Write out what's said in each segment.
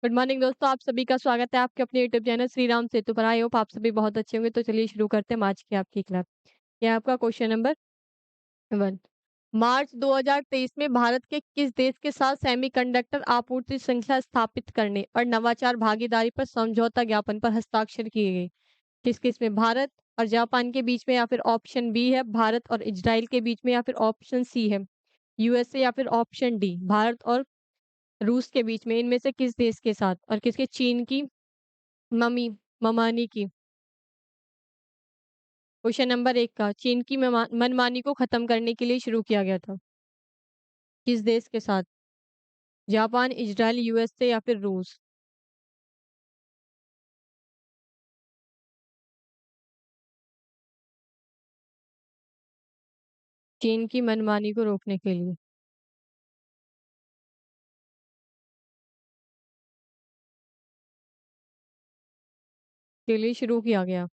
Good morning दोस्तों, आप सभी का स्वागत है आपके अपने यूट्यूब चैनल श्री राम सेतु पर। आई होप आप सभी बहुत अच्छे होंगे। तो चलिए शुरू करते हैं आज की आपकी क्लास। ये आपका क्वेश्चन नंबर 1। मार्च 2023 में भारत के किस देश के साथ सेमीकंडक्टर आपूर्ति श्रृंखला स्थापित करने और नवाचार भागीदारी पर समझौता ज्ञापन पर हस्ताक्षर किए गए? किस-किस में? भारत और जापान के बीच में, या फिर ऑप्शन बी है भारत और इजराइल के बीच में, या फिर ऑप्शन सी है यूएसए, या फिर ऑप्शन डी भारत और रूस के बीच में। इनमें से किस देश के साथ और किसके? चीन की ममी ममानी की। क्वेश्चन नंबर 1 का चीन की मनमानी को खत्म करने के लिए शुरू किया गया था। किस देश के साथ? जापान, इजराइल, यूएसए, या फिर रूस? चीन की मनमानी को रोकने के लिए शुरू किया गया।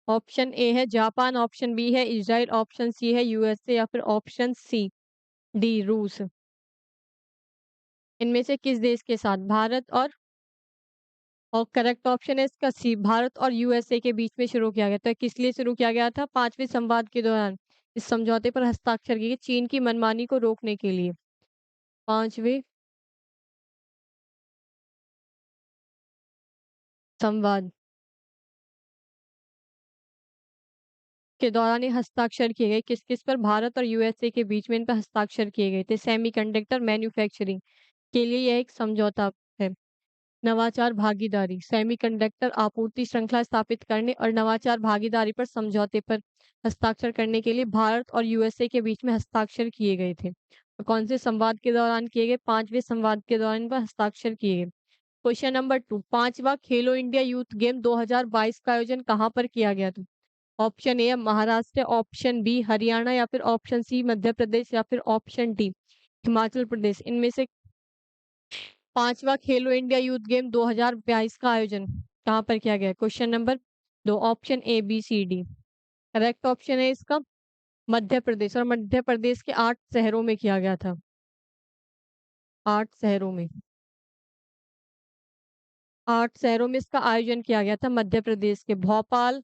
ऑप्शन ए है जापान, ऑप्शन बी है इजराइल, ऑप्शन सी है यूएसए, या फिर ऑप्शन सी डी रूस। इनमें से किस देश के साथ? भारत और करेक्ट ऑप्शन है इसका सी, भारत और यूएसए के बीच में शुरू किया गया। तो किस लिए शुरू किया गया था? पांचवें संवाद के दौरान इस समझौते पर हस्ताक्षर किए चीन की मनमानी को रोकने के लिए। पांचवें संवाद के दौरान ये हस्ताक्षर किए गए। किस-किस पर? भारत और यूएसए के बीच में इन पर हस्ताक्षर किए गए थे। सेमीकंडक्टर मैन्युफैक्चरिंग के लिए यह एक समझौता है। नवाचार भागीदारी, सेमीकंडक्टर आपूर्ति श्रृंखला स्थापित करने और नवाचार भागीदारी पर समझौते पर हस्ताक्षर करने के लिए भारत और यूएसए के बीच में हस्ताक्षर किए गए थे। तो कौन से संवाद के दौरान किए गए? पांचवें संवाद के दौरान इन पर हस्ताक्षर किए गए। क्वेश्चन नंबर 2, पांचवा खेलो इंडिया यूथ गेम 2022 का आयोजन कहाँ पर किया गया था? ऑप्शन ए है महाराष्ट्र, ऑप्शन बी हरियाणा, या फिर ऑप्शन सी मध्य प्रदेश, या फिर ऑप्शन डी हिमाचल प्रदेश। इनमें से पांचवा खेलो इंडिया यूथ गेम 2022 का आयोजन कहाँ पर किया गया? Question number 2, option A B C D. Correct option है इसका मध्य प्रदेश, और मध्य प्रदेश के 8 शहरों में किया गया था। 8 शहरों में, 8 शहरों में इसका आयोजन किया गया था। मध्य प्रदेश के भोपाल,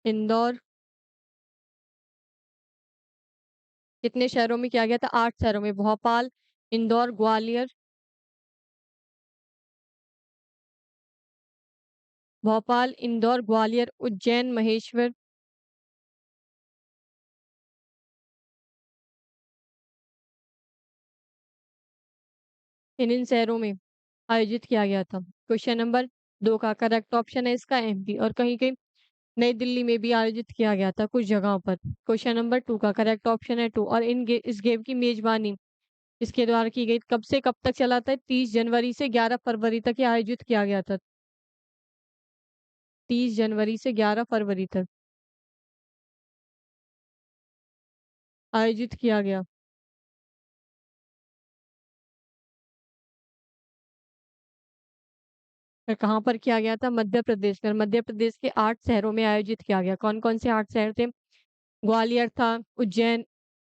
इंदौर, कितने शहरों में किया गया था? 8 शहरों में। भोपाल, इंदौर, ग्वालियर, भोपाल, इंदौर, ग्वालियर, उज्जैन, महेश्वर, इन शहरों में आयोजित किया गया था। क्वेश्चन नंबर 2 का करेक्ट ऑप्शन है इसका एमपी, और कहीं-कहीं नई दिल्ली में भी आयोजित किया गया था कुछ जगहों पर। क्वेश्चन नंबर 2 का करेक्ट ऑप्शन है 2, और इस गेम की मेजबानी इसके द्वारा की गई। कब से कब तक चला था? 30 जनवरी से 11 फरवरी तक ये आयोजित किया गया था। 30 जनवरी से 11 फरवरी तक आयोजित किया गया। कहाँ पर किया गया था? मध्य प्रदेश में। मध्य प्रदेश के 8 शहरों में आयोजित किया गया। कौन-कौन से 8 शहर थे? ग्वालियर था, उज्जैन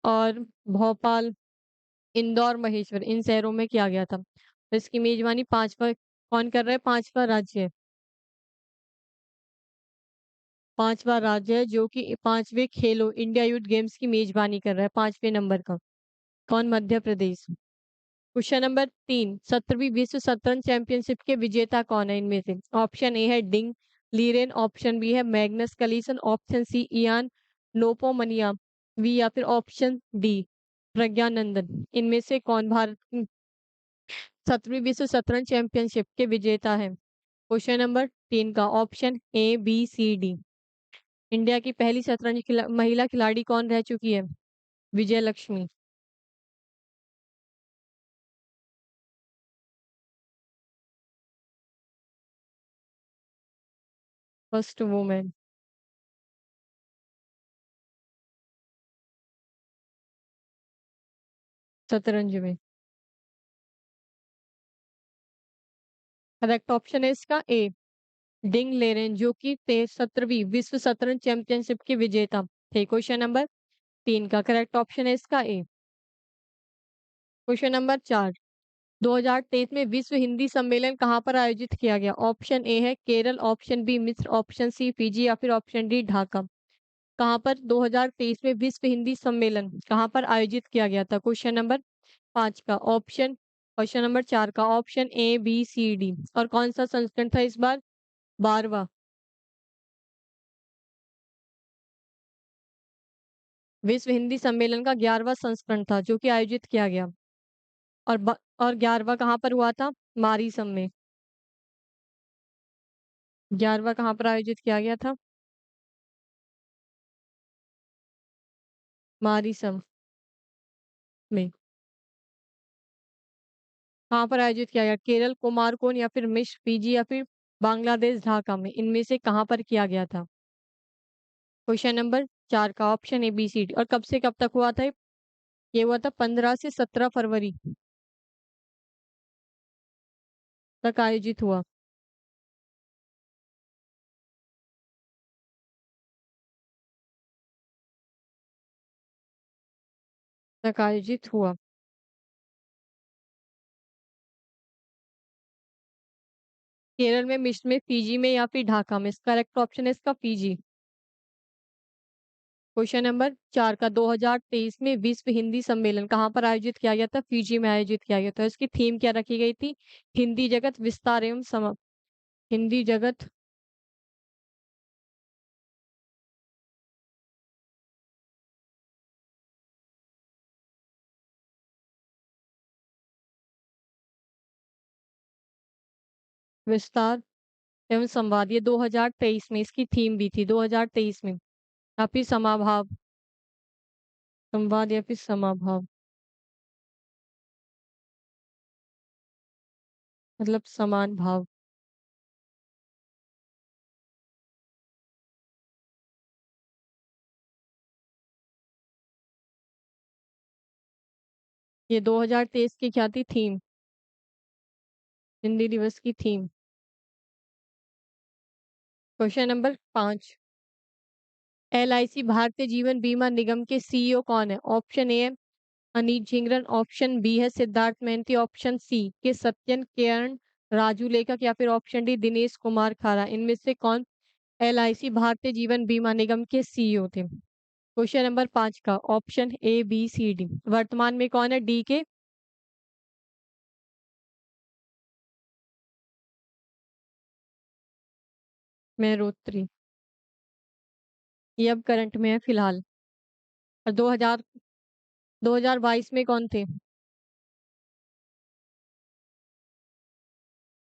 और भोपाल, इंदौर, महेश्वर, इन शहरों में किया गया था। तो इसकी मेजबानी पांचवा कौन कर रहा है? पांचवा राज्य है। पांचवा राज्य है जो कि पांचवें खेलो इंडिया यूथ गेम्स की मेजबानी कर रहा है, पांचवें नंबर का। कौन? मध्य प्रदेश। क्वेश्चन नंबर 3, 17वीं विश्व शतरंज चैंपियनशिप के विजेता कौन है इनमें से? ऑप्शन ए है डिंग लीरेन, ऑप्शन बी है Magnus Carlsen, option C Ian Nepomniachtchi वी, या फिर ऑप्शन डी प्रज्ञानंदन। इनमें से कौन भारत की 17वीं विश्व शतरंज चैंपियनशिप के विजेता है? क्वेश्चन नंबर 3 का option A B C D. India की पहली शतरंज महिला खिलाड़ी कौन रह चुकी है? विजय लक्ष्मी। फर्स्ट वुमेन शतरंज में। करेक्ट ऑप्शन है इसका ए डिंग लेरेन, जो कि 17वीं विश्व शतरंज चैंपियनशिप के विजेता थे। क्वेश्चन नंबर 3 का। करेक्ट ऑप्शन है इसका ए। क्वेश्चन नंबर 4, 2023 में विश्व हिंदी सम्मेलन कहाँ पर आयोजित किया गया? ऑप्शन ए है केरल, ऑप्शन बी मिस्र, ऑप्शन सी फिजी या फिर ऑप्शन डी ढाका। कहाँ पर 2023 में विश्व हिंदी सम्मेलन कहाँ पर आयोजित किया गया था? क्वेश्चन नंबर 5 का ऑप्शन, क्वेश्चन नंबर 4 का option A B C D. और कौन सा संस्करण था इस बार? 12वां। विश्व हिंदी सम्मेलन का 11वां संस्करण था जो कि आयोजित किया गया। और 11वां कहाँ पर हुआ था? मारीसम में। 11वां कहाँ पर आयोजित किया गया था? मारीसम में। कहाँ पर आयोजित किया गया? केरल, कुमारकोण या फिर मिस्र, फिजी या फिर बांग्लादेश, ढाका में। इनमें से कहाँ पर किया गया था? क्वेश्चन नंबर 4 का option A B C D. और कब से कब तक हुआ था ये हुआ था 15 से 17 फरवरी तक आयोजित हुआ। तक आयोजित हुआ। केरल में, मिस्र में, फिजी में या फिर ढाका में। करेक्ट ऑप्शन है इसका फिजी। क्वेश्चन नंबर 4 का 2023 में विश्व हिंदी सम्मेलन कहाँ पर आयोजित किया गया था? फिजी में आयोजित किया गया था। इसकी थीम क्या रखी गई थी? हिंदी जगत विस्तार एवं सम हिंदी जगत विस्तार एवं संवाद, ये 2023 में इसकी थीम भी थी। 2023 में। या फिर समाभाव, संवाद या फिर समाभाव, मतलब समान भाव। ये 2023 की क्या थी थीम? हिंदी दिवस की theme. Question number 5, LIC Bharatiya Jeevan बीमा निगम के सीईओ कौन है? ऑप्शन ए है अनीत झिंगरन, ऑप्शन बी है सिद्धार्थ मेहंती, ऑप्शन सी के सत्यन किरण, राजू लेखक या फिर ऑप्शन डी दिनेश कुमार खारा। इनमें से कौन LIC भारतीय जीवन बीमा निगम के सीईओ थे? क्वेश्चन नंबर 5 का option A B C D. वर्तमान में कौन है? डी के मेहरोत्री। ये अब करंट में है फिलहाल। और 2022 में कौन थे?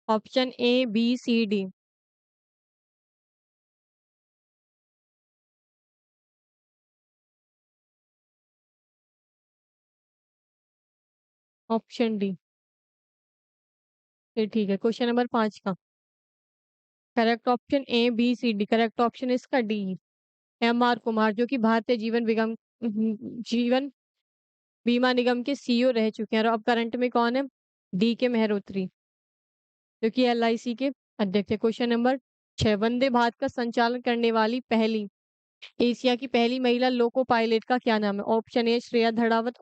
Option A B C D. Option D. ये ठीक है। क्वेश्चन नंबर 5 का correct option A B C D. Correct option इसका डी, MR कुमार, जो कि भारतीय जीवन बीमा निगम के सीईओ रह चुके हैं। और अब करंट में कौन है? डी के मेहरोत्री, जो कि LIC के अध्यक्ष है। क्वेश्चन नंबर 6, वंदे भारत का संचालन करने वाली पहली एशिया की पहली महिला लोको पायलट का क्या नाम है? ऑप्शन ए श्रेया धड़ावत,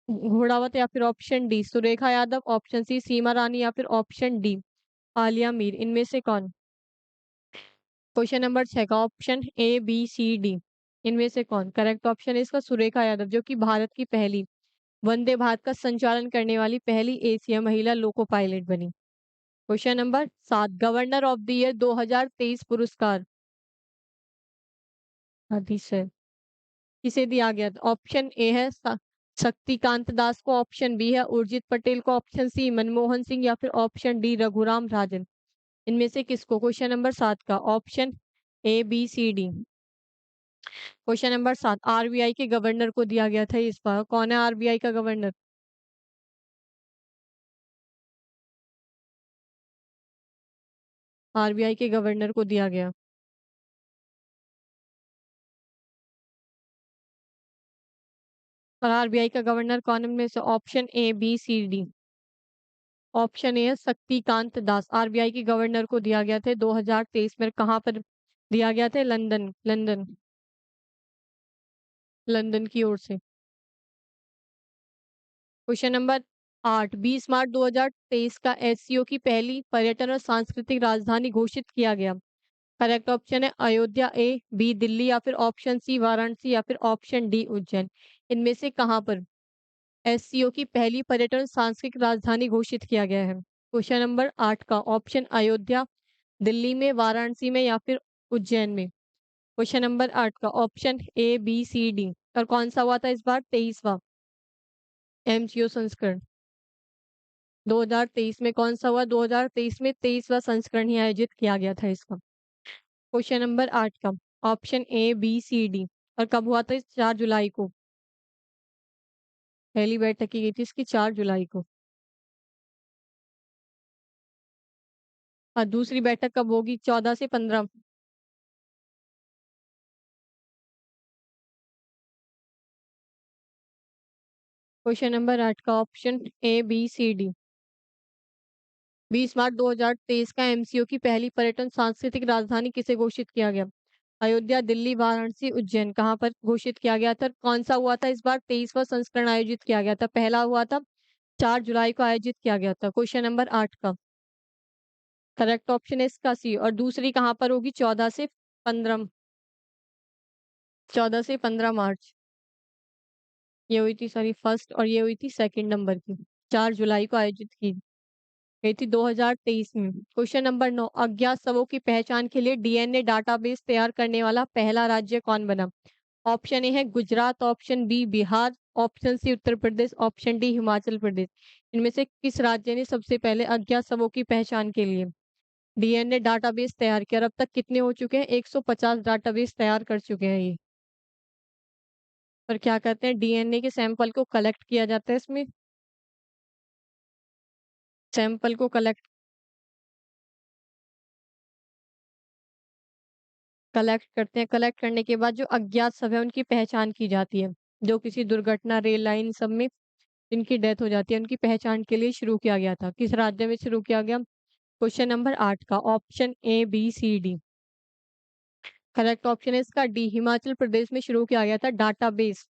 घोड़ावत या फिर option D Surekha Yadav, option C Seema Rani या फिर ऑप्शन डी आलिया मीर। इनमें से कौन? क्वेश्चन नंबर 6 का option A B C D. इनमें से कौन? करेक्ट ऑप्शन है इसका सुरेखा यादव, जो कि भारत की पहली वंदे भारत का संचालन करने वाली पहली एशिया महिला लोको पायलट बनी। Question number 7, governor of the year 2023 पुरस्कार हदीस है किसे दिया गया था? ऑप्शन ए है शक्तिकांत दास को, ऑप्शन बी है उर्जित पटेल को, ऑप्शन सी मनमोहन सिंह या फिर ऑप्शन डी रघुराम राजन। इनमें से किसको? क्वेश्चन नंबर 7 का option A B C D. Question number 7, RBI के गवर्नर को दिया गया था इस बार। कौन है RBI का गवर्नर? RBI के गवर्नर को दिया गया। और RBI का गवर्नर कौन है में से? Option A B C D. Option A है शक्तिकांत दास। RBI के गवर्नर को दिया गया था 2023 में। कहाँ पर दिया गया था? London, London. लंदन की ओर से। क्वेश्चन नंबर 8, 20 मार्च 2023 का एससीओ की पहली पर्यटन और सांस्कृतिक राजधानी घोषित किया गया। करेक्ट ऑप्शन है अयोध्या, ए, बी दिल्ली, या फिर ऑप्शन सी वाराणसी, या फिर ऑप्शन डी उज्जैन। इनमें से कहां पर एससीओ की पहली पर्यटन और सांस्कृतिक राजधानी घोषित किया गया है? क्वेश्चन नंबर 8 का ऑप्शन अयोध्या, दिल्ली में, वाराणसी में, या फिर उज्जैन में। क्वेश्चन नंबर 8 का option A, B, C, D. और कौन सा हुआ था इस बार? 23वां एमसीओ संस्करण। 2023 में कौन सा हुआ? 2023 में 23वां संस्करण ही आयोजित किया गया था इसका। क्वेश्चन नंबर 8 का option A, B, C, D. और कब हुआ था? इस 4 जुलाई को पहली बैठक की गई थी इसकी, 4 जुलाई को। और दूसरी बैठक कब होगी? 14 से 15। क्वेश्चन नंबर 8 का option A, B, C, D. 20 मार्च 2023 का एमसीओ की पहली पर्यटन सांस्कृतिक राजधानी किसे घोषित किया गया? अयोध्या, दिल्ली, वाराणसी, उज्जैन। कहाँ पर घोषित किया गया था? कौन सा हुआ था इस बार? 23वां संस्करण आयोजित किया गया था। पहला हुआ था 4 जुलाई को आयोजित किया गया था। क्वेश्चन नंबर 8 का करेक्ट ऑप्शन है इसका सी। और दूसरी कहाँ पर होगी? 15 14 से 15 मार्च ये हुई थी, सॉरी, फर्स्ट, और ये हुई थी सेकंड नंबर की। 4 जुलाई को आयोजित की गई थी 2023 में। क्वेश्चन नंबर 9, अज्ञात शवों की पहचान के लिए डीएनए डाटाबेस तैयार करने वाला पहला राज्य कौन बना? ऑप्शन ए है Gujarat, option B Bihar, option C Uttar Pradesh, option D Himachal Pradesh. इनमें से किस राज्य ने सबसे पहले अज्ञात शवों की पहचान के लिए डीएनए डाटाबेस तैयार किया? और अब तक कितने हो चुके हैं? 150 डाटाबेस तैयार कर चुके हैं ये। और क्या कहते हैं, डीएनए के सैंपल को कलेक्ट किया जाता है इसमें। सैंपल को कलेक्ट करते हैं। कलेक्ट करने के बाद जो अज्ञात शव है उनकी पहचान की जाती है। जो किसी दुर्घटना, रेल लाइन सब में इनकी डेथ हो जाती है, उनकी पहचान के लिए शुरू किया गया था। किस राज्य में शुरू किया गया? क्वेश्चन नंबर 8 का option A, B, C, D. Correct option है इसका डी, हिमाचल प्रदेश में शुरू किया गया था डाटाबेस।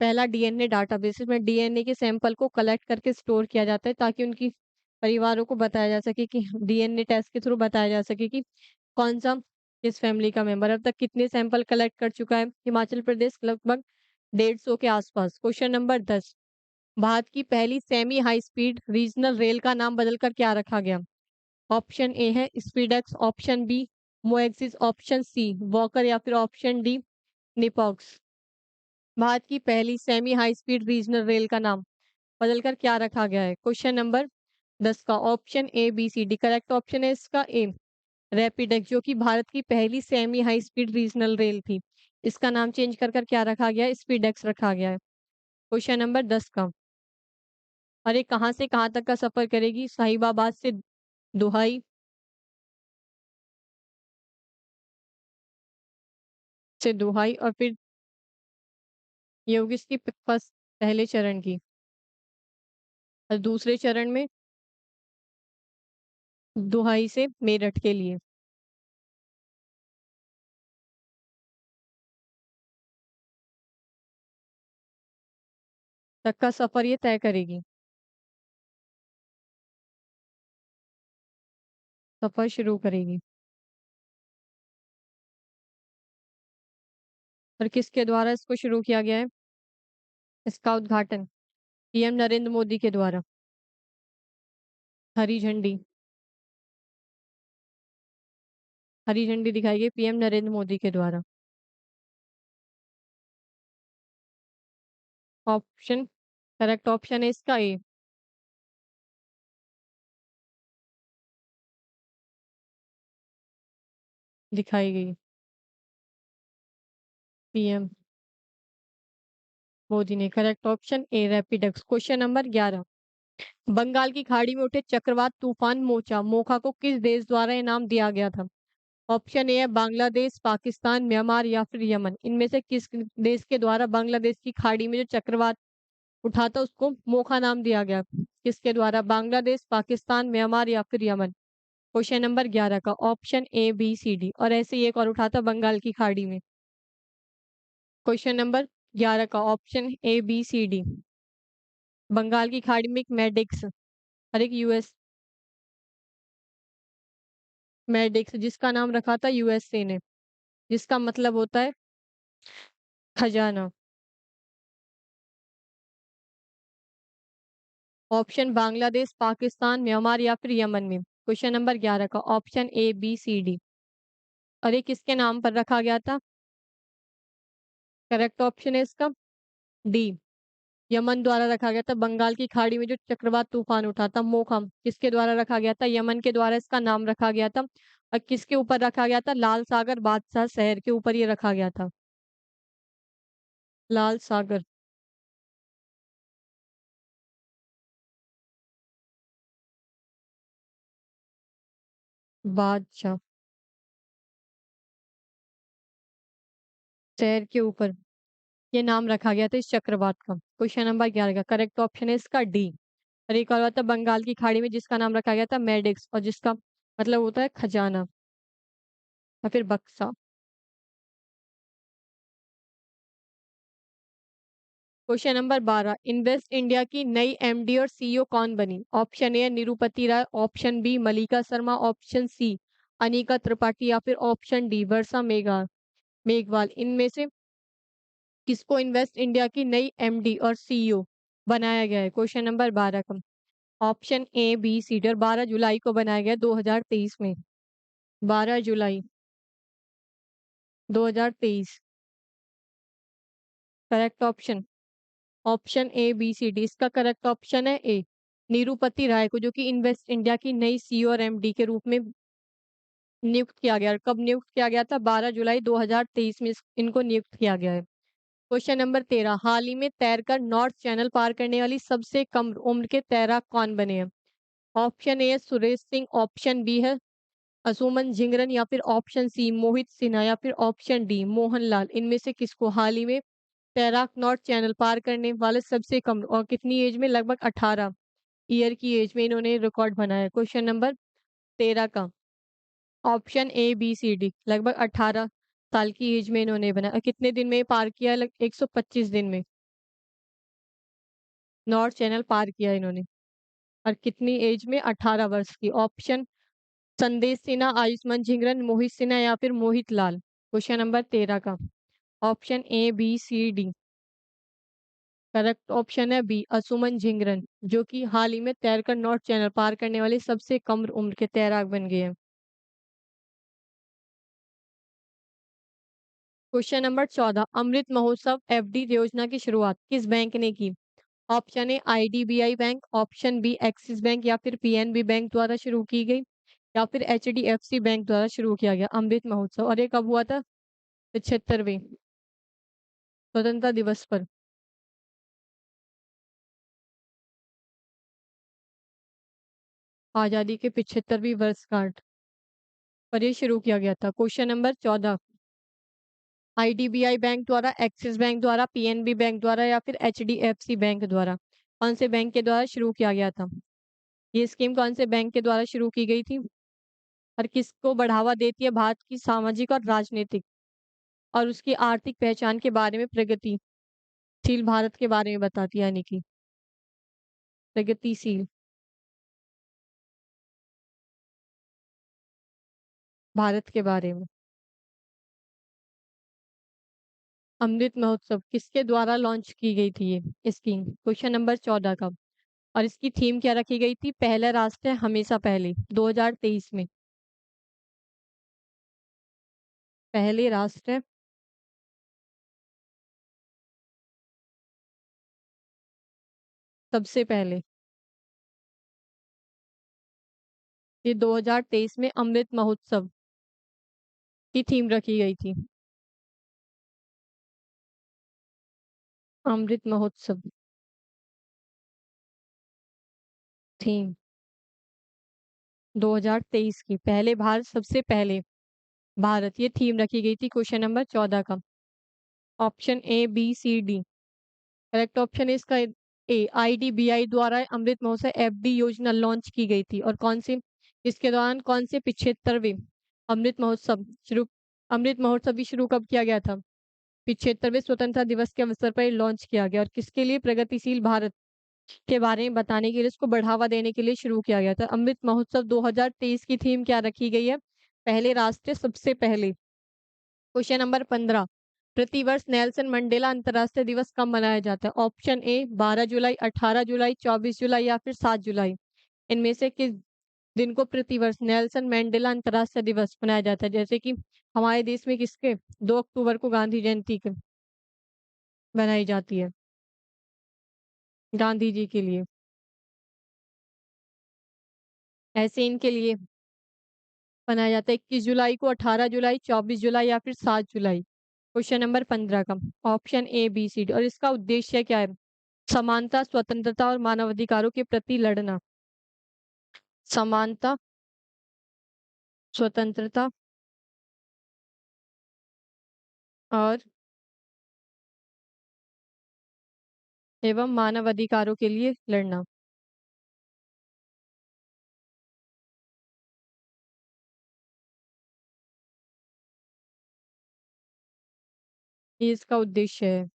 पहला डीएनए डाटाबेस, इसमें डीएनए के सैंपल को कलेक्ट करके स्टोर किया जाता है ताकि उनकी परिवारों को बताया जा सके कि डीएनए टेस्ट के थ्रू बताया जा सके कि कौन सा किस फैमिली का मेंबर। अब तक कितने सैंपल कलेक्ट कर चुका है हिमाचल प्रदेश? लगभग 150 के आसपास। क्वेश्चन नंबर 10, भारत की पहली semi high speed regional rail का नाम बदलकर क्या रखा गया? ऑप्शन ए है स्पीडेक्स, ऑप्शन बी मोएक्सिस, ऑप्शन सी वॉकर, या फिर ऑप्शन डी निपॉक्स। भारत की पहली semi high speed regional rail का नाम बदलकर क्या रखा गया है? क्वेश्चन नंबर 10 का option A, B, C, D. Correct option है इसका ए, रैपिडेक्स, जो कि भारत की पहली semi high speed regional rail थी। इसका नाम चेंज कर कर क्या रखा गया है? स्पीडेक्स रखा गया है। क्वेश्चन नंबर 10 का, और ये कहाँ से कहाँ तक का सफर करेगी? साहिबाबाद से दुहाई, और फिर ये होगी इसकी फर्स्ट, पहले चरण की। और दूसरे चरण में दुहाई से मेरठ के लिए तक का सफर ये तय करेगी। सफर शुरू करेगी। और किसके द्वारा इसको शुरू किया गया है? इसका उद्घाटन पीएम नरेंद्र मोदी के द्वारा। हरी झंडी, हरी झंडी दिखाई गई पीएम नरेंद्र मोदी के द्वारा। ऑप्शन, करेक्ट ऑप्शन है इसका ए, दिखाई गई पीएम मोदी ने। Correct option A, RapidX. Question number 11, Bengal की खाड़ी में उठे चक्रवात तूफान मोचा मोखा को किस देश द्वारा इनाम दिया गया था? ऑप्शन ए है बांग्लादेश, पाकिस्तान, म्यांमार, या फिर यमन। इनमें से किस देश के द्वारा बांग्लादेश की खाड़ी में जो चक्रवात उठा था उसको मोखा नाम दिया गया? किसके द्वारा? बांग्लादेश, पाकिस्तान, म्यांमार, या फिर यमन। क्वेश्चन नंबर 11 का option A, B, C, D. और ऐसे ही एक और उठा था बंगाल की खाड़ी में। क्वेश्चन नंबर 11 का option A B C D. Bengal की खाड़ी में एक मेडिक्स और एक यूएस मेडिक्स जिसका नाम रखा था यूएसए ने, जिसका मतलब होता है खजाना। ऑप्शन बांग्लादेश, पाकिस्तान, म्यांमार या फिर यमन में। क्वेश्चन नंबर 11 का option A B C D. और ये किसके नाम पर रखा गया था? करेक्ट ऑप्शन है इसका डी, यमन द्वारा रखा गया था। बंगाल की खाड़ी में जो चक्रवात तूफान उठा था मोखम, किसके द्वारा रखा गया था? यमन के द्वारा इसका नाम रखा गया था। और किसके ऊपर रखा गया था? लाल सागर बादशाह शहर के ऊपर ये रखा गया था। लाल सागर बादशाह शहर के ऊपर ये नाम रखा गया था इस चक्रवात का। क्वेश्चन नंबर 11 का करेक्ट ऑप्शन है इसका डी। और एक और था बंगाल की खाड़ी में जिसका नाम रखा गया था मेडिक्स, और जिसका मतलब होता है खजाना या फिर बक्सा। क्वेश्चन नंबर 12, इन्वेस्ट इंडिया की नई एमडी और सीईओ कौन बनी? Option A Nirupati Rai, option B Mallika Sharma, option C Anika Tripathi या फिर ऑप्शन डी वर्षा मेघवाल। इनमें से किसको इन्वेस्ट इंडिया की नई एमडी और सीईओ बनाया गया है? क्वेश्चन नंबर 12 का option A B C D. और 12 जुलाई को बनाया गया 2023 में। 12 जुलाई 2023 correct option. Option A B C D इसका करेक्ट ऑप्शन है ए, नीरूपति राय को, जो कि इन्वेस्ट इंडिया की नई सीईओ और एमडी के रूप में नियुक्त किया गया। और कब नियुक्त किया गया था? 12 जुलाई 2023 में इनको नियुक्त किया गया है। क्वेश्चन नंबर 13, हाल ही में तैरकर नॉर्थ चैनल पार करने वाली सबसे कम उम्र के तैराक कौन बने हैं? ऑप्शन ए है सुरेश सिंह, ऑप्शन बी है असुमन झिंगरन या फिर ऑप्शन सी मोहित सिन्हा या फिर ऑप्शन डी मोहनलाल। इनमें से किसको हाल ही में तैराक नॉर्थ चैनल पार करने वाले सबसे कम और कितनी एज में? लगभग 18 ईयर की एज में इन्होंने रिकॉर्ड बनाया। क्वेश्चन नंबर 13 का option A B C D, लगभग 18 साल की एज में इन्होंने बनाया। और कितने दिन में पार किया? 125 दिन में नॉर्थ चैनल पार किया इन्होंने। और कितनी एज में? 18 वर्ष की। ऑप्शन संदेश सिन्हा, आयुष्मान झिंगरन, मोहित सिन्हा या फिर मोहित लाल। क्वेश्चन नंबर 13 का option A B C D. Correct option है बी असुमन झिंगरन, जो कि हाल ही में तैरकर नॉर्थ चैनल पार करने वाले सबसे कम उम्र के तैराक बन गए हैं। Question number 14, Amrit Mahotsav FD योजना की शुरुआत किस बैंक ने की? Option A IDBI bank, option B Axis bank या फिर पीएनबी बैंक द्वारा शुरू की गई या फिर एचडीएफसी बैंक द्वारा शुरू किया गया अमृत महोत्सव। और ये कब हुआ था? 75वें स्वतंत्रता दिवस पर। आजादी के 75वीं वर्षगांठ पर ये शुरू किया गया था। क्वेश्चन नंबर 14, आईडीबीआई बैंक द्वारा, एक्सिस बैंक द्वारा, पीएनबी बैंक द्वारा या फिर एचडीएफसी बैंक द्वारा, कौन से बैंक के द्वारा शुरू किया गया था? ये स्कीम कौन से बैंक के द्वारा शुरू की गई थी? और किसको बढ़ावा देती है? भारत की सामाजिक और राजनीतिक और उसकी आर्थिक पहचान के बारे में, प्रगतिशील भारत के बारे में बताती है, यानी कि प्रगतिशील भारत के बारे में। अमृत महोत्सव किसके द्वारा लॉन्च की गई थी ये स्कीम? क्वेश्चन नंबर 14 का। और इसकी थीम क्या रखी गई थी? पहला राष्ट्र है हमेशा पहले, 2023 में। पहले राष्ट्र सबसे पहले, ये 2023 में अमृत महोत्सव की थीम रखी गई थी। अमृत महोत्सव थीम 2023 की, पहले भारत सबसे पहले भारत, ये थीम रखी गई थी। क्वेश्चन नंबर 14 का option A B C D. Correct option है इसका ए, आईडीबीआई द्वारा अमृत महोत्सव एफडी योजना लॉन्च की गई थी। और कौन से, इसके दौरान कौन से 75वें अमृत महोत्सव शुरू, अमृत महोत्सव भी शुरू कब किया गया था? 75वें स्वतंत्रता दिवस के अवसर पर लॉन्च किया गया और किसके लिए? प्रगतिशील भारत के बारे में बताने के लिए, इसको बढ़ावा देने के लिए शुरू किया गया था। अमृत महोत्सव 2023 की थीम क्या रखी गई है? पहले राष्ट्र सबसे पहले। क्वेश्चन नंबर 15, प्रतिवर्ष नेल्सन मंडेला अंतर्राष्ट्रीय दिवस कब मनाया जाता है? ऑप्शन ए 12 जुलाई, 18 जुलाई, 24 जुलाई या फिर 7 जुलाई। इनमें से किस दिन को प्रतिवर्ष नेल्सन मंडेला अंतर्राष्ट्रीय दिवस मनाया जाता है? जैसे कि हमारे देश में किसके 2 अक्टूबर को गांधी जयंती के बनाई जाती है, गांधी जी के लिए। ऐसे इनके लिए मनाया जाता है 21 जुलाई को, 18 जुलाई, 24 जुलाई या फिर 7 जुलाई। क्वेश्चन नंबर 15 का option A B C D. और इसका उद्देश्य क्या है? समानता, स्वतंत्रता और मानवाधिकारों के प्रति लड़ना। समानता, स्वतंत्रता और एवं मानवाधिकारों के लिए लड़ना, ये इसका उद्देश्य है।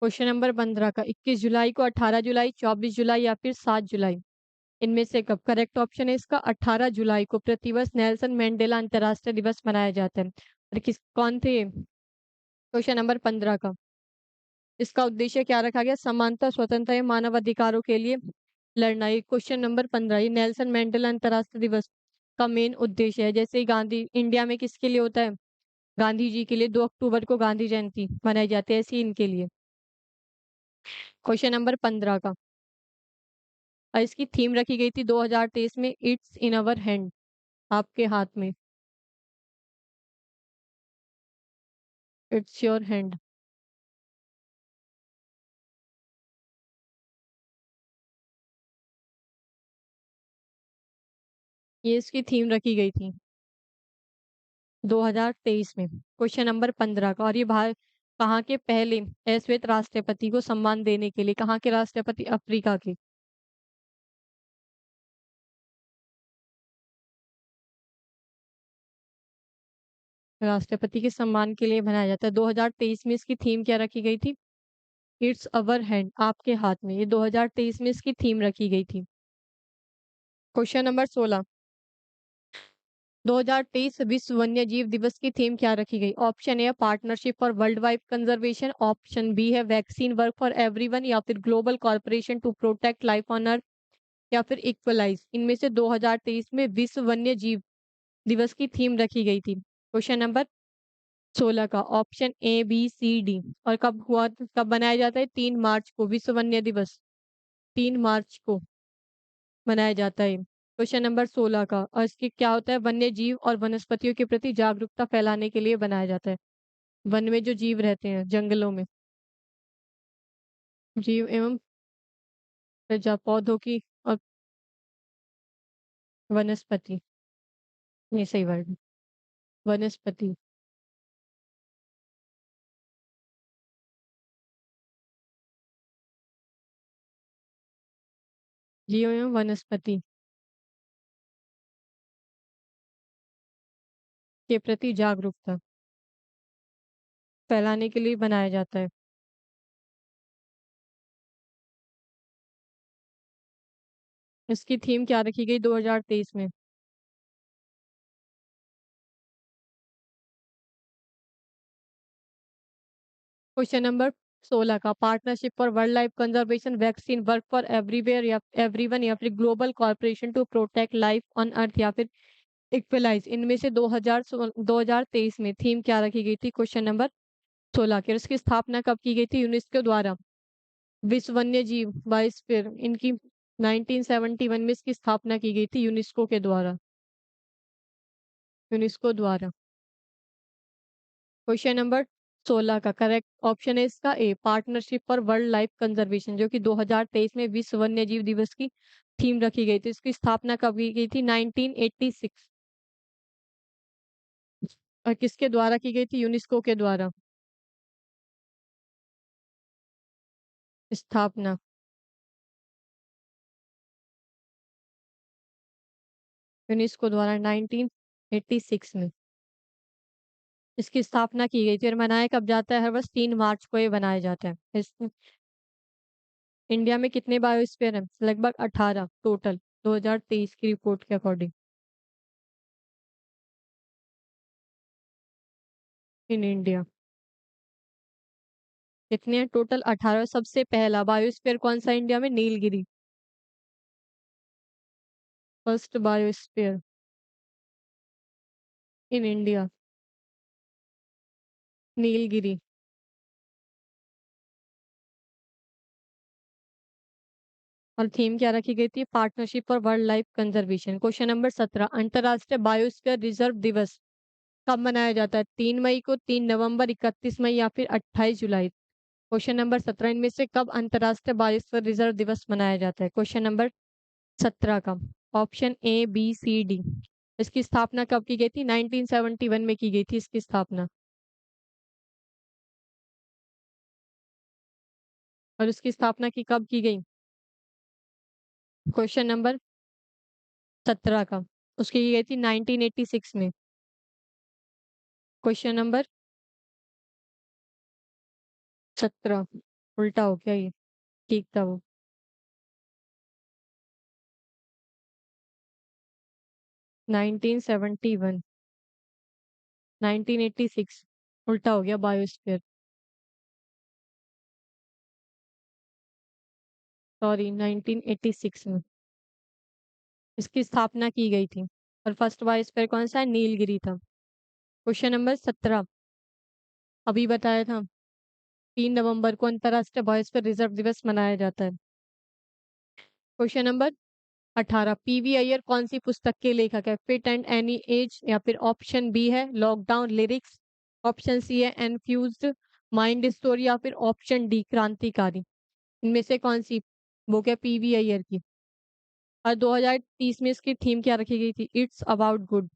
क्वेश्चन नंबर 15 का 21 जुलाई को, 18 जुलाई, 24 जुलाई या फिर 7 जुलाई। इनमें से कब? करेक्ट ऑप्शन है इसका 18 जुलाई को प्रतिवर्ष नेल्सन मंडेला अंतर्राष्ट्रीय दिवस मनाया जाता है। और किस कौन थे? क्वेश्चन नंबर 15 का इसका उद्देश्य क्या रखा गया? समानता, स्वतंत्रता या मानव अधिकारों के लिए लड़ना। ये क्वेश्चन नंबर 15, ये नेल्सन मंडेला अंतर्राष्ट्रीय दिवस का मेन उद्देश्य है। जैसे ही गांधी इंडिया में किसके लिए होता है? गांधी जी के लिए 2 अक्टूबर को गांधी जयंती मनाई जाती है, ऐसी इनके लिए। क्वेश्चन नंबर 15 का और इसकी थीम रखी गई थी 2023 में, इट्स इन अवर हैंड, आपके हाथ में। इट्स योर हैंड, ये इसकी थीम रखी गई थी 2023 में। क्वेश्चन नंबर 15 का और ये भारत कहाँ के पहले अश्वेत राष्ट्रपति को सम्मान देने के लिए, कहाँ के राष्ट्रपति? अफ्रीका के राष्ट्रपति के सम्मान के लिए बनाया जाता है। 2023 में इसकी थीम क्या रखी गई थी? इट्स अवर हैंड, आपके हाथ में। ये 2023 में इसकी थीम रखी गई थी। क्वेश्चन नंबर 16, 2023 विश्व वन्य जीव दिवस की थीम क्या रखी गई? Option A partnership for world wide conservation, option B है वैक्सीन वर्क फॉर एवरीवन, या फिर global corporation to protect life on earth, या फिर इक्वलाइज। इनमें से 2023 में विश्व वन्य जीव दिवस की थीम रखी गई थी। क्वेश्चन नंबर 16 का option A B C D. और कब हुआ, कब बनाया जाता है? 3 मार्च को विश्व वन्य दिवस 3 मार्च को मनाया जाता है। क्वेश्चन नंबर 16 का और इसके क्या होता है? वन्य जीव और वनस्पतियों के प्रति जागरूकता फैलाने के लिए बनाया जाता है। वन में जो जीव रहते हैं, जंगलों में जीव एवं प्रजा, पौधों की और वनस्पति, ये सही वर्ड है, वनस्पति। जीव एवं वनस्पति के प्रति जागरूकता फैलाने के लिए बनाया जाता है। इसकी थीम क्या रखी गई 2023 में? क्वेश्चन नंबर 16 का partnership for wild life conservation, vaccine work for everywhere या एवरीवन, या फिर global corporation to protect life on earth, या फिर इक्वलाइज। इनमें से 2023 में थीम क्या रखी गई थी? क्वेश्चन नंबर 16 की। और इसकी स्थापना कब की गई थी यूनेस्को द्वारा? विश्व वन्य जीव बायोस्फीयर, इनकी 1971 में इसकी स्थापना की गई थी यूनेस्को के द्वारा, यूनेस्को द्वारा। क्वेश्चन नंबर 16 का करेक्ट ऑप्शन है इसका ए partnership for world life conservation, जो कि 2023 में विश्व वन्य जीव दिवस की थीम रखी गई थी। इसकी स्थापना कब की गई थी? 1986। और किसके द्वारा की गई थी? यूनेस्को के द्वारा स्थापना। यूनेस्को द्वारा 1986 में इसकी स्थापना की गई थी और मनाया कब जाता है? हर वर्ष 3 मार्च को ये बनाया जाता है। इंडिया में कितने बायोस्फीयर हैं? लगभग 18 टोटल, 2023 की रिपोर्ट के अकॉर्डिंग इन इंडिया। कितने हैं टोटल? 18। सबसे पहला बायोस्फीयर कौन सा इंडिया में? Nilgiri. First biosphere in India, Nilgiri. और थीम क्या रखी गई थी? Partnership for world life conservation. Question number 17, अंतरराष्ट्रीय बायोस्फीयर रिजर्व दिवस कब मनाया जाता है? 3 मई को, 3 नवंबर, 31 मई या फिर 28 जुलाई। क्वेश्चन नंबर 17, इनमें से कब अंतरराष्ट्रीय बायोस्फीयर रिजर्व दिवस मनाया जाता है? क्वेश्चन नंबर 17 का option A B C D. इसकी स्थापना कब की गई थी? 1971 में की गई थी इसकी स्थापना। और उसकी स्थापना की कब की गई? क्वेश्चन नंबर 17 का उसकी की गई थी 1986 में। क्वेश्चन नंबर 17 उल्टा हो गया ये, ठीक था वो। 1971, 1986 उल्टा हो गया बायोस्फीयर। सॉरी, 1986 में इसकी स्थापना की गई थी। और फर्स्ट बायोस्फीयर कौन सा है? नीलगिरी था। क्वेश्चन नंबर 17 अभी बताया था, 3 नवंबर को अंतरराष्ट्रीय बायोस्फीयर रिजर्व दिवस मनाया जाता है। क्वेश्चन नंबर 18, पीवी अय्यर कौन सी पुस्तक के लेखक है? फिट एंड एनी एज, या फिर ऑप्शन बी है लॉकडाउन लिरिक्स, ऑप्शन सी है एनफ्यूज्ड माइंड स्टोरी, या फिर ऑप्शन डी क्रांतिकारी। इनमें से कौन सी बुक है पीवी अय्यर की? और 2030 में इसकी थीम क्या रखी गई थी? It's about good.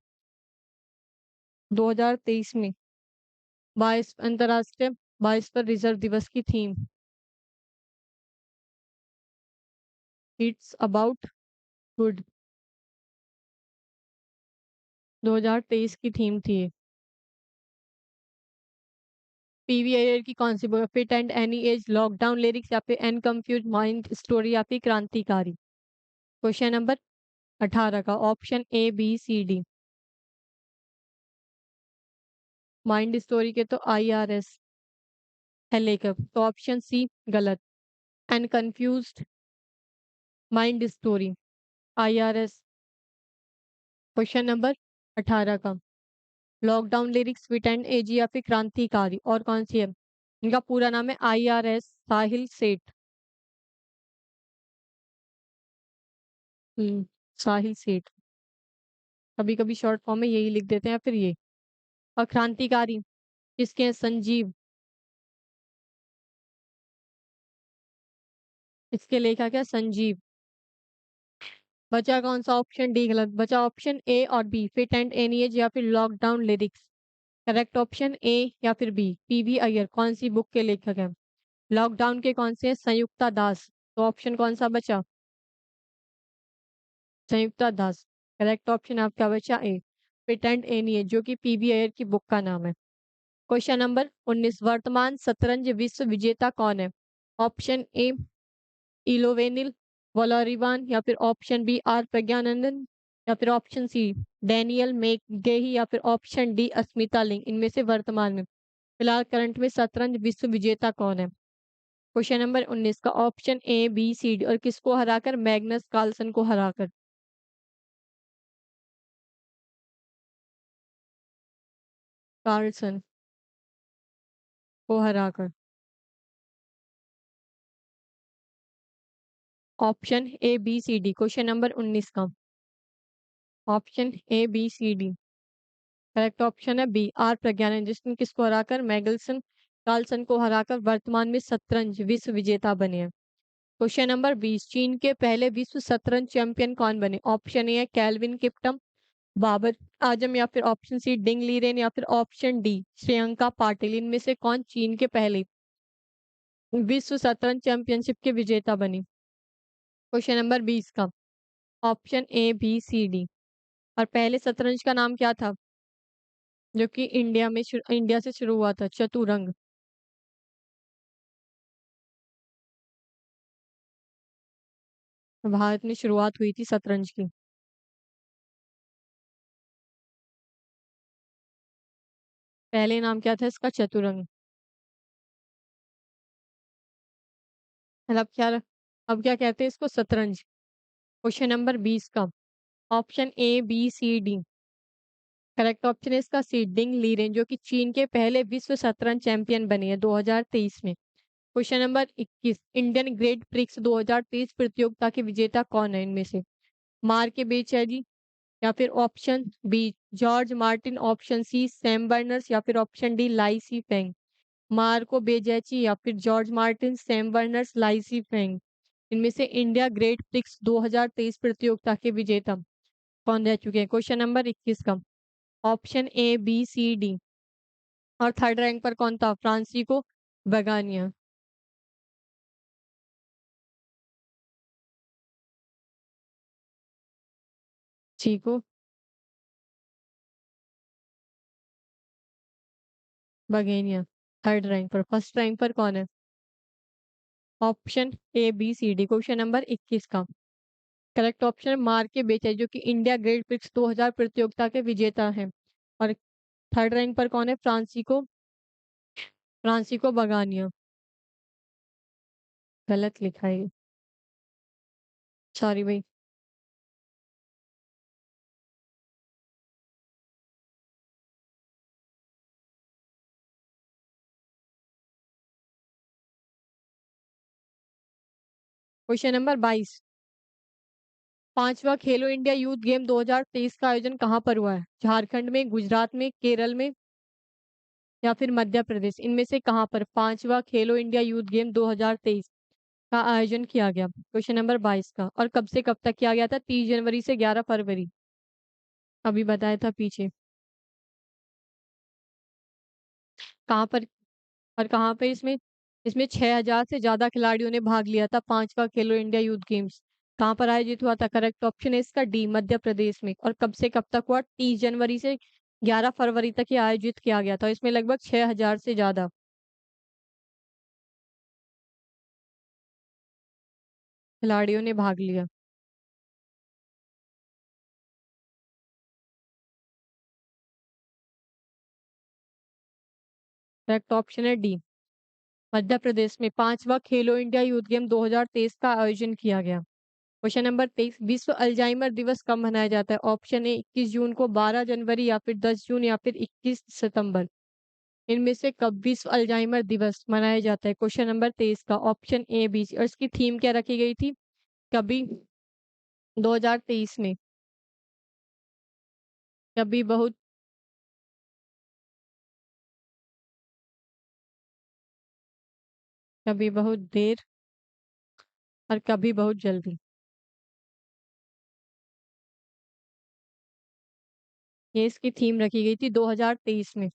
2023 में 22 अंतरराष्ट्रीय बायोस्फीयर रिजर्व दिवस की थीम इट्स अबाउट गुड, 2023 की थीम थी ये। पीवी अय्यर की कौन सी book? Fit and any age, lockdown lyrics, या फिर एन कंफ्यूज माइंड स्टोरी, या फिर क्रांतिकारी। क्वेश्चन नंबर 18 का option A B C D. Mind story के तो IRS है लेखक, तो ऑप्शन सी गलत। An confused mind story, IRS। Question number 18 का lockdown lyrics, fit and age, या फिर क्रांतिकारी, और कौन सी है? इनका पूरा नाम है IRS साहिल सेठ। साहिल सेठ। कभी कभी शॉर्ट फॉर्म में यही लिख देते हैं, फिर ये। और क्रांतिकारी किसके हैं? संजीव, इसके लेखक है संजीव। बचा कौन सा? ऑप्शन डी गलत। बचा ऑप्शन ए और B, fit and any age, या फिर lockdown lyrics. Correct option A या फिर बी। पीवी अय्यर कौन सी बुक के लेखक हैं? लॉकडाउन के कौन से हैं? संयुक्ता दास। तो ऑप्शन कौन सा बचा? संयुक्ता दास। करेक्ट ऑप्शन आपका बचा ए, फिट एंड एनी एज, जो कि पीवी अय्यर की बुक का नाम है। क्वेश्चन नंबर 19, वर्तमान शतरंज विश्व विजेता कौन है? ऑप्शन ए इलोवेनिल वॉलरिवान, या फिर ऑप्शन बी आर प्रज्ञानंदन, या फिर ऑप्शन सी डैनियल मेकगेही, या फिर ऑप्शन डी अस्मिता लिंग। इनमें से वर्तमान में फिलहाल करंट में शतरंज विश्व विजेता कौन है? क्वेश्चन नंबर 19 का option A B C D. और किसको हराकर? मैग्नस कार्लसन को हराकर। कार्लसन को हराकर। Option A B C D question number 19 का option A B C D correct option है बी आर प्रज्ञानंद, जिसने किसको हराकर? मैगल्सन कार्लसन को हराकर वर्तमान में शतरंज विश्व विजेता बने हैं। क्वेश्चन नंबर 20, चीन के पहले विश्व शतरंज चैंपियन कौन बने? ऑप्शन ए है कैल्विन किप्टम, बाबर आजम, या फिर ऑप्शन सी डिंग लीरेन, या फिर ऑप्शन डी श्रेयंका पाटिल। इनमें से कौन चीन के पहले विश्व शतरंज चैंपियनशिप के विजेता बनी? क्वेश्चन नंबर 20 का option A B C D और पहले शतरंज का नाम क्या था जो कि इंडिया से शुरू हुआ था? चतुरंग। भारत में शुरुआत हुई थी शतरंज की। पहले नाम क्या था इसका? चतुरंग। मतलब क्या? अब क्या कहते हैं इसको? शतरंज। क्वेश्चन नंबर 20 का option A B C D. Correct option है इसका सीडिंग लीरेन, जो कि चीन के पहले विश्व शतरंज चैंपियन बने हैं 2023 में। Question number 21, Indian great prix 2023 प्रतियोगिता के विजेता कौन है इनमें से? मार्क बेचेली, या फिर option B Jorge Martin, option C Sam Berners, या फिर option D Lai Si Feng. Marco Bezzecchi या फिर Jorge Martin, Sam Berners, Lai Si Feng. इनमें से इंडिया ग्रेट प्रिक्स 2023 प्रतियोगिता के विजेता कौन रह चुके हैं? क्वेश्चन नंबर 21 का option A B C D. और थर्ड रैंक पर कौन था? Francesco Bagnaia. Pecco Bagnaia third rank पर। फर्स्ट रैंक पर कौन है? Option A B C D. Question number 21 का करेक्ट ऑप्शन मार्के बेचाई, जो कि इंडिया ग्रेट प्रिक्स 2000 प्रतियोगिता के विजेता हैं। और थर्ड रैंक पर कौन है? फ्रांसिको बगानिया। गलत लिखा है। सॉरी भाई। क्वेश्चन नंबर 22, पांचवा खेलो इंडिया यूथ गेम 2023 का आयोजन कहाँ पर हुआ है? झारखंड में, गुजरात में, केरल में, या फिर मध्य प्रदेश। इनमें से कहाँ पर पांचवा खेलो इंडिया यूथ गेम 2023 का आयोजन किया गया? क्वेश्चन नंबर 22 का। और कब से कब तक किया गया था? 30 जनवरी से 11 फरवरी। अभी बताया था पीछे। कहाँ पर? और कहाँ पे इसमें? इसमें 6,000 से ज्यादा खिलाड़ियों ने भाग लिया था पांचवा खेलो इंडिया यूथ गेम्स। कहाँ पर आयोजित हुआ था? करेक्ट ऑप्शन है इसका डी मध्य प्रदेश में। और कब से कब तक हुआ? 30 जनवरी से 11 फरवरी तक ये आयोजित किया गया था। इसमें लगभग 6,000 से ज्यादा खिलाड़ियों ने भाग लिया। करेक्ट ऑप्शन है डी मध्य प्रदेश में पांचवा खेलो इंडिया यूथ गेम 2023 का आयोजन किया गया। क्वेश्चन नंबर 23, विश्व अल्जाइमर दिवस कब मनाया जाता है? ऑप्शन ए 21 जून को, 12 जनवरी, या फिर 10 जून, या फिर 21 सितंबर। इनमें से कब विश्व अल्जाइमर दिवस मनाया जाता है? क्वेश्चन नंबर 23 का ऑप्शन ए बी सी। और इसकी थीम क्या रखी गई थी कभी 2023 में? कभी बहुत कभी बहुत देर और कभी बहुत जल्दी। ये इसकी थीम रखी गई थी 2023 में।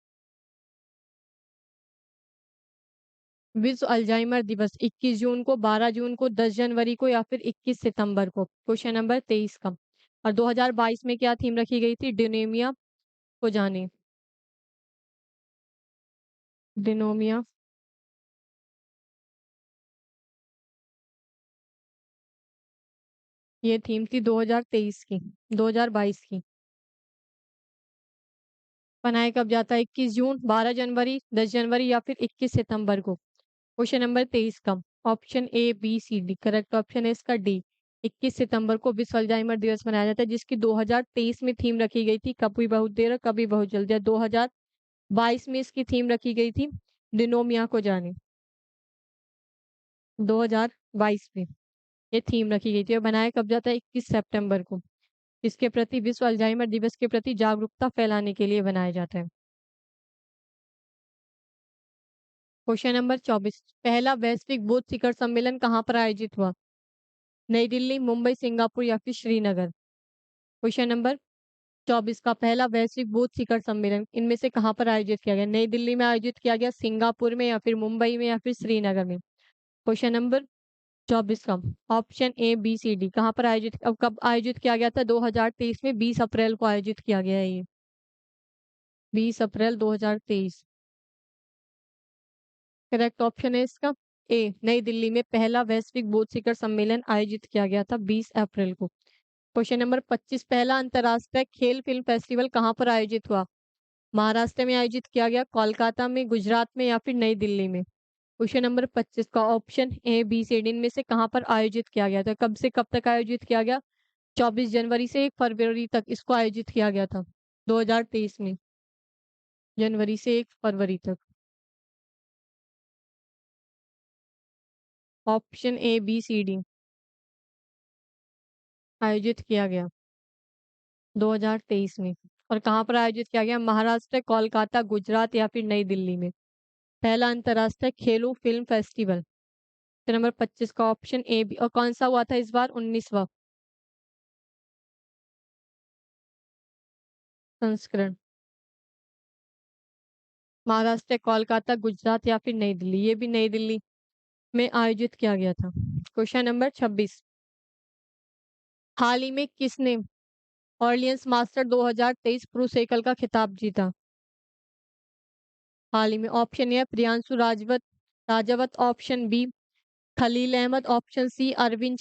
विश्व अल्जाइमर दिवस 21 जून को, 12 जून को, 10 जनवरी को, या फिर 21 सितंबर को। क्वेश्चन नंबर 23 का। और 2022 में क्या थीम रखी गई थी? डिनोमिया को जाने। डिनोमिया। ये थीम थी 2023 की, 2022 की। मनाया कब जाता है? 21 जून, 12 जनवरी, 10 जनवरी, या फिर 21 सितंबर को। क्वेश्चन नंबर 23 का option A B C D. Correct option है इसका डी 21 सितंबर को विश्व अल्जाइमर दिवस मनाया जाता है, जिसकी 2023 में थीम रखी गई थी कभी बहुत देर और कभी बहुत जल्दी। और 2022 में इसकी थीम रखी गई थी डिनोमिया को जाने। 2022 में ये थीम रखी गई थी और बनाया कब जाता है? 21 सितंबर को। इसके प्रति विश्व अल्जाइमर दिवस के प्रति जागरूकता फैलाने के लिए बनाया जाता है। क्वेश्चन नंबर 24, पहला वैश्विक बौद्ध शिखर सम्मेलन कहाँ पर आयोजित हुआ? नई दिल्ली, मुंबई, सिंगापुर, या फिर श्रीनगर। क्वेश्चन नंबर 24 का पहला वैश्विक बौद्ध शिखर सम्मेलन इनमें से कहाँ पर आयोजित किया गया? नई दिल्ली में आयोजित किया गया, सिंगापुर में, या फिर मुंबई में, या फिर श्रीनगर में। क्वेश्चन नंबर 24 का option A B C D कहाँ पर आयोजित, अब कब आयोजित किया गया था? 2023 में 20 अप्रैल को आयोजित किया गया है ये। 20 अप्रैल 2023। करेक्ट ऑप्शन है इसका ए, नई दिल्ली में पहला वैश्विक बोध शिखर सम्मेलन आयोजित किया गया था 20 अप्रैल को। क्वेश्चन नंबर 25, पहला अंतर्राष्ट्रीय खेल फिल्म फेस्टिवल कहाँ पर आयोजित हुआ? महाराष्ट्र में आयोजित किया गया, कोलकाता में, गुजरात में या फिर नई दिल्ली में? क्वेश्चन नंबर 25 का option A B C D इनमें से कहाँ पर आयोजित किया गया था? कब से कब तक आयोजित किया गया? 24 जनवरी से 1 फरवरी तक इसको आयोजित किया गया था 2023 में। जनवरी से 1 फरवरी तक। Option A B C D आयोजित किया गया 2023 में। और कहाँ पर आयोजित किया गया? महाराष्ट्र, कोलकाता, गुजरात या फिर नई दिल्ली में? पहला अंतर्राष्ट्रीय खेलो फिल्म फेस्टिवल। तो नंबर 25 का ऑप्शन ए बी। और कौन सा हुआ था इस बार? 19वां संस्करण। महाराष्ट्र, कोलकाता, गुजरात या फिर नई दिल्ली? ये भी नई दिल्ली में आयोजित किया गया था। क्वेश्चन नंबर 26, हाल ही में किसने ऑर्लियंस मास्टर 2023 प्रो साइकिल का खिताब जीता? हाल ही में option A Priyanshu Rajawat, option B Khalil Ahmed, option C Arvind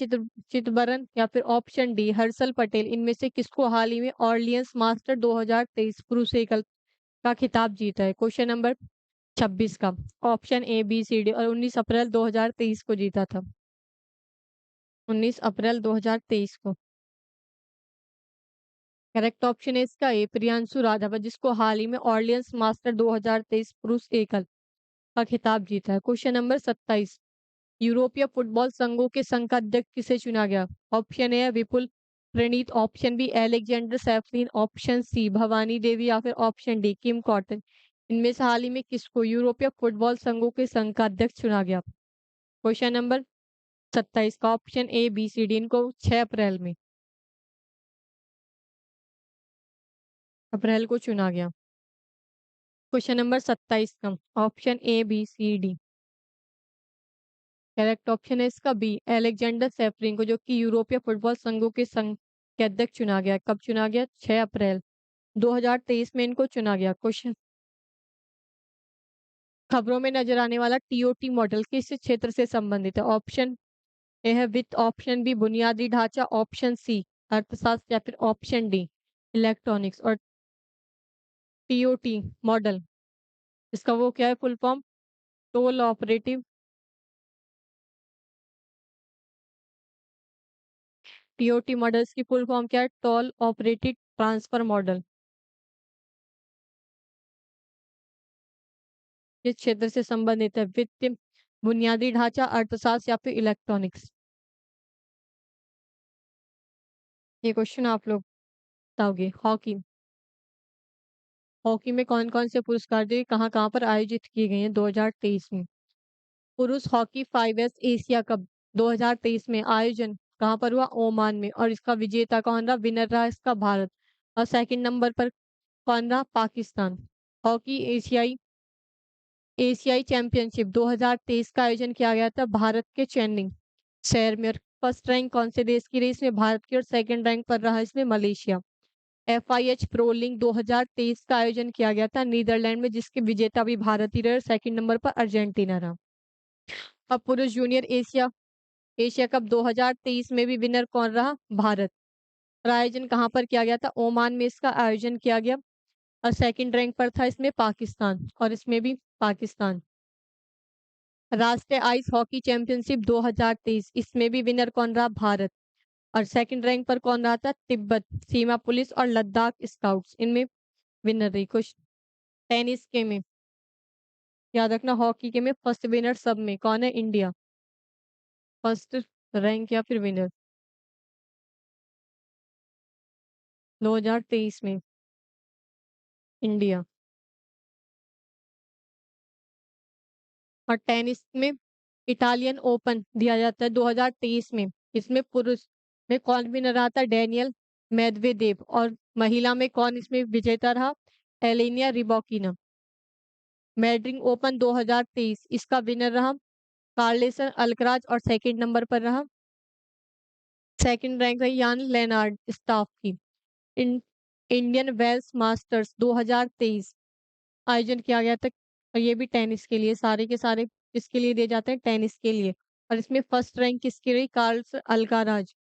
Chidambaram या फिर ऑप्शन डी हर्षल पटेल। इनमें से किसको हाल ही में ऑर्लियंस मास्टर 2023 प्रो साइकिल का खिताब जीता है? क्वेश्चन नंबर 26 का option A B C D. और 19 अप्रैल 2023 को जीता था। 19 अप्रैल 2023 को। करेक्ट ऑप्शन है इसका ए प्रियांशु राधावत, जिसको हाल ही में ऑर्लियंस मास्टर 2023 पुरुष एकल का खिताब जीता है। क्वेश्चन नंबर 27, यूरोपीय फुटबॉल संघों के संघ का अध्यक्ष किसे चुना गया? Option A Vipul Praneet, option B Alexander Saflin, option C Bhavani Devi या फिर ऑप्शन डी किम कॉटन। इनमें से हाल ही में किसको यूरोपीय फुटबॉल संघों के संघ का अध्यक्ष चुना गया? क्वेश्चन नंबर 27 का option A B C D इनको 6 अप्रैल में, अप्रैल को चुना गया। क्वेश्चन नंबर 27 का option A B C D correct option है इसका बी एलेक्जेंडर सेफरिन को, जो कि यूरोपीय फुटबॉल संघों के संघ के अध्यक्ष चुना गया। कब चुना गया? 6 अप्रैल 2023 में इनको चुना गया। क्वेश्चन, खबरों में नजर आने वाला टीओटी मॉडल किस क्षेत्र से संबंधित है? ऑप्शन ए है वित्त, ऑप्शन बी बुनियादी ढांचा, ऑप्शन सी अर्थशास्त्र या फिर ऑप्शन डी इलेक्ट्रॉनिक्स। और टीओटी मॉडल इसका वो क्या है full form? Toll operative, TOT models की फुल फॉर्म क्या है? Toll operated transfer model. किस क्षेत्र से संबंधित है? वित्त, बुनियादी ढांचा, अर्थशास्त्र या फिर इलेक्ट्रॉनिक्स? ये क्वेश्चन आप लोग बताओगे। हॉकी, हॉकी में कौन कौन से पुरस्कार दिए, कहाँ कहाँ पर आयोजित किए गए हैं 2023 में? पुरुष हॉकी 5S एशिया कप 2023 में आयोजन कहाँ पर हुआ? ओमान में। और इसका विजेता कौन रहा? विनर रहा इसका भारत। और सेकंड नंबर पर कौन रहा? पाकिस्तान। हॉकी एशियाई एशियाई चैंपियनशिप 2023 का आयोजन किया गया था भारत के चेन्नई शहर में। और फर्स्ट रैंक कौन से देश की रही इसमें? भारत की। और सेकंड रैंक पर रहा इसमें मलेशिया। FIH प्रो लीग 2023 का आयोजन किया गया था नीदरलैंड में, जिसके विजेता भी भारत ही रहे। सेकंड नंबर पर अर्जेंटीना रहा। अब पुरुष जूनियर एशिया एशिया कप 2023 में भी विनर कौन रहा? भारत। और आयोजन कहाँ पर किया गया था? ओमान में इसका आयोजन किया गया। और सेकंड रैंक पर था इसमें पाकिस्तान, और इसमें भी पाकिस्तान। राष्ट्रीय आइस हॉकी चैंपियनशिप 2023 इसमें भी विनर कौन रहा? भारत। और सेकंड रैंक पर कौन रहा था? तिब्बत सीमा पुलिस और लद्दाख स्काउट्स, इनमें विनर रही। कुछ टेनिस के में याद रखना, हॉकी के में फर्स्ट विनर सब में कौन है? इंडिया। फर्स्ट रैंक या फिर विनर 2023 में इंडिया। और टेनिस में इटालियन ओपन दिया जाता है 2023 में। इसमें पुरुष में कौन विनर रहा था? Daniel Medvedev. और महिला में कौन इसमें विजेता रहा? एलिनिया रिबॉकिना। मैड्रिड ओपन 2023 इसका विनर रहा कार्लेसन अल्कराज और सेकंड नंबर पर रहा। सेकंड रैंक रही यान लेनार्ड स्टाफ की। इन, इंडियन वेल्स मास्टर्स 2023 आयोजन किया गया था, और ये भी टेनिस के लिए, सारे के सारे किसके लिए दिए जाते हैं, टेनिस के लिए। और इसमें फर्स्ट रैंक किसकी रही, कार्ल्स अल्काराज।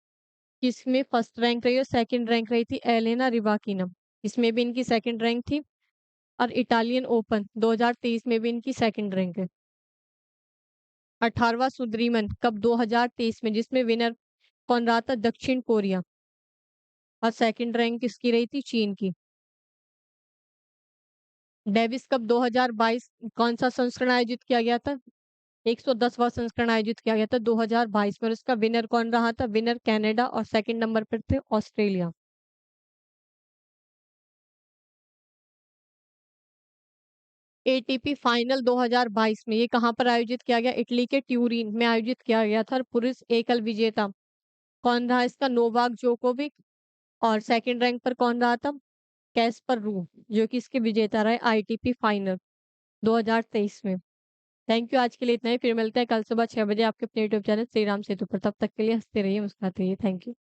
इसमें फर्स्ट रैंक रही और सेकंड रैंक रही थी एलेना रिबाकिना। इसमें भी इनकी सेकंड रैंक थी। और इटालियन ओपन 2023 में भी इनकी सेकंड रैंक है। 18वां सुद्रीमन कप 2023 में, जिसमें विनर कौन रहा था, दक्षिण कोरिया। और सेकंड रैंक किसकी रही थी, चीन की। डेविस कप 2022 कौन सा संस्करण आयोजित किया गया था, 110वां संस्करण आयोजित किया गया था 2022 में, और उसका विनर कौन रहा था, विनर कनाडा, और सेकंड नंबर पर थे ऑस्ट्रेलिया। एटीपी फाइनल 2022 में ये कहाँ पर आयोजित किया गया, इटली के ट्यूरिन में आयोजित किया गया था। और पुरुष एकल विजेता कौन रहा इसका, नोवाक जोकोविक। और सेकंड रैंक पर कौन रहा था, कैस्पर रूम, जो कि इसके विजेता रहे आईटीपी फाइनल 2023 में। थैंक यू, आज के लिए इतना ही। फिर मिलते हैं कल सुबह 6 बजे आपके अपने यूट्यूब चैनल श्री राम सेतु पर। तब तक के लिए हंसते रहिए, मुस्कुराते रहिए। Thank you.